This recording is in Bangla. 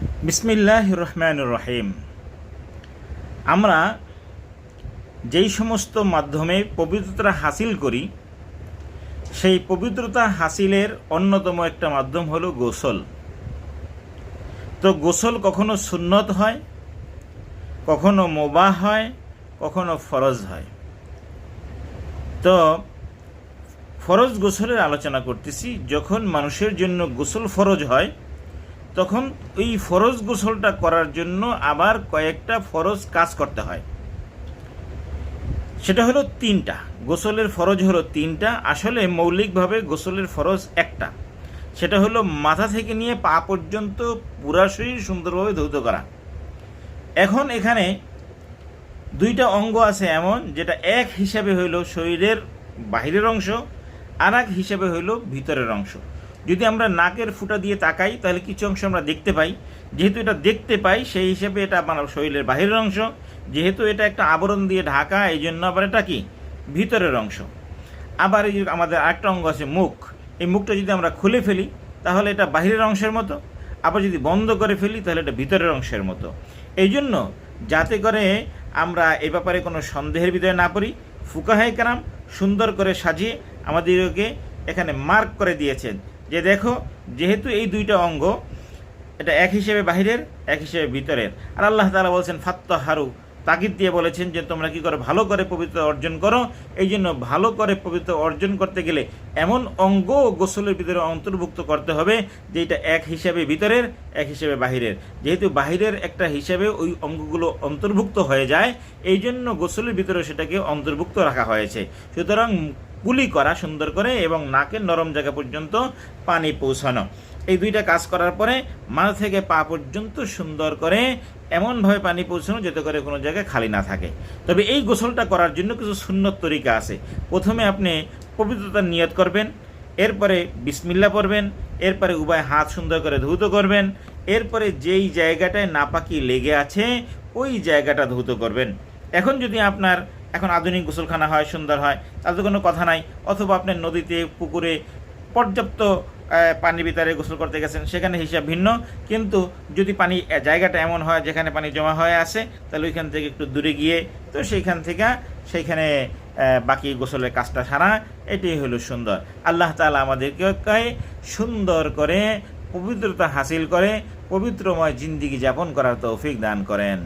বিসমিল্লাহির রহমানির রহিম। আমরা যেই সমস্ত মাধ্যমে পবিত্রতা হাসিল করি, সেই পবিত্রতা হাসিলের অন্যতম একটা মাধ্যম হলো গোসল। তো গোসল কখনো সুন্নত হয়, কখনো মুবাহ হয়, কখনো ফরজ হয়। তো ফরজ গোসলের আলোচনা করতেছি। যখন মানুষের জন্য গোসল ফরজ হয়, তখন এই ফরজ গোসলটা করার জন্য আবার কয়েকটা ফরজ কাজ করতে হয়। সেটা হলো তিনটা। গোসলের ফরজ হলো তিনটা। আসলে মৌলিকভাবে গোসলের ফরজ একটা, সেটা হলো মাথা থেকে নিয়ে পা পর্যন্ত পুরা শরীর সুন্দরভাবে ধৌত করা। এখন এখানে দুইটা অঙ্গ আছে এমন, যেটা এক হিসাবে হইল শরীরের বাহিরের অংশ, আর এক হিসাবে হইল ভিতরের অংশ। যদি আমরা নাকের ফুটা দিয়ে তাকাই, তাহলে কিছু অংশ আমরা দেখতে পাই। যেহেতু এটা দেখতে পাই, সেই হিসাবে এটা আমার শরীরের বাহিরের অংশ। যেহেতু এটা একটা আবরণ দিয়ে ঢাকা, এই জন্য আবার এটা কি ভিতরের অংশ। আবার এই আমাদের আরেকটা অঙ্গ আছে মুখ। এই মুখটা যদি আমরা খুলে ফেলি, তাহলে এটা বাহিরের অংশের মতো। আবার যদি বন্ধ করে ফেলি, তাহলে এটা ভিতরের অংশের মতো। এই জন্য যাতে করে আমরা এ ব্যাপারে কোনো সন্দেহের ভিতরে না পড়ি, ফুকাহায়ে কেরাম সুন্দর করে সাজিয়ে আমাদেরকে এখানে মার্ক করে দিয়েছেন যে দেখো, যেহেতু এই দুইটা অঙ্গ, এটা এক হিসেবে বাহিরের, এক হিসেবে ভিতরের। আর আল্লাহ তাআলা বলছেন ফাত্তাহারু, তাগিদ দিয়ে বলেছেন যে তোমরা কি করো, ভালো করে পবিত্র অর্জন করো। এই জন্য ভালো করে পবিত্র অর্জন করতে গেলে এমন অঙ্গ গোসলের ভিতরে অন্তর্ভুক্ত করতে হবে যেটা এক হিসাবে ভিতরের, এক হিসাবে বাহিরের। যেহেতু বাহিরের একটা হিসাবে ওই অঙ্গগুলো অন্তর্ভুক্ত হয়ে যায়, এই জন্য গোসলের ভিতরে সেটাকে অন্তর্ভুক্ত রাখা হয়েছে। সুতরাং কুলি করা সুন্দর করে এবং নাকের নরম জায়গা পর্যন্ত পানি পৌঁছানো, এই দুইটা কাজ করার পরে মাথা থেকে পা পর্যন্ত সুন্দর করে এমনভাবে পানি পৌঁছানো যাতে করে কোনো জায়গায় খালি না থাকে। তবে এই গোসলটা করার জন্য কিছু সুন্নত তরিকা আছে। প্রথমে আপনি পবিত্রতার নিয়ত করবেন, এরপরে বিসমিল্লাহ পড়বেন, এরপরে উভয় হাত সুন্দর করে ধৌত করবেন, এরপরে যেই জায়গাটায় নাপাকি লেগে আছে ওই জায়গাটা ধৌত করবেন। এখন যদি আপনার আধুনিক গোসলখানা হয়, সুন্দর হয়, তাতে কোনো কথা নাই। অথবা আপনি নদীতে, পুকুরে পর্যাপ্ত পানির ভিতরে গোসল করতে গেছেন, সেখানে হিসাব ভিন্ন। কিন্তু যদি পানি জায়গাটা এমন হয় যেখানে পানি জমা হয়ে আছে, তাহলে ওইখান থেকে একটু দূরে গিয়ে তো সেইখানে বাকি গোসলের কাজটা সারা, এটাই হলো সুন্দর। আল্লাহ তাআলা আমাদেরকে সুন্দর করে পবিত্রতা হাসিল করে পবিত্রময় জিন্দিগি যাপন করার তৌফিক দান করেন।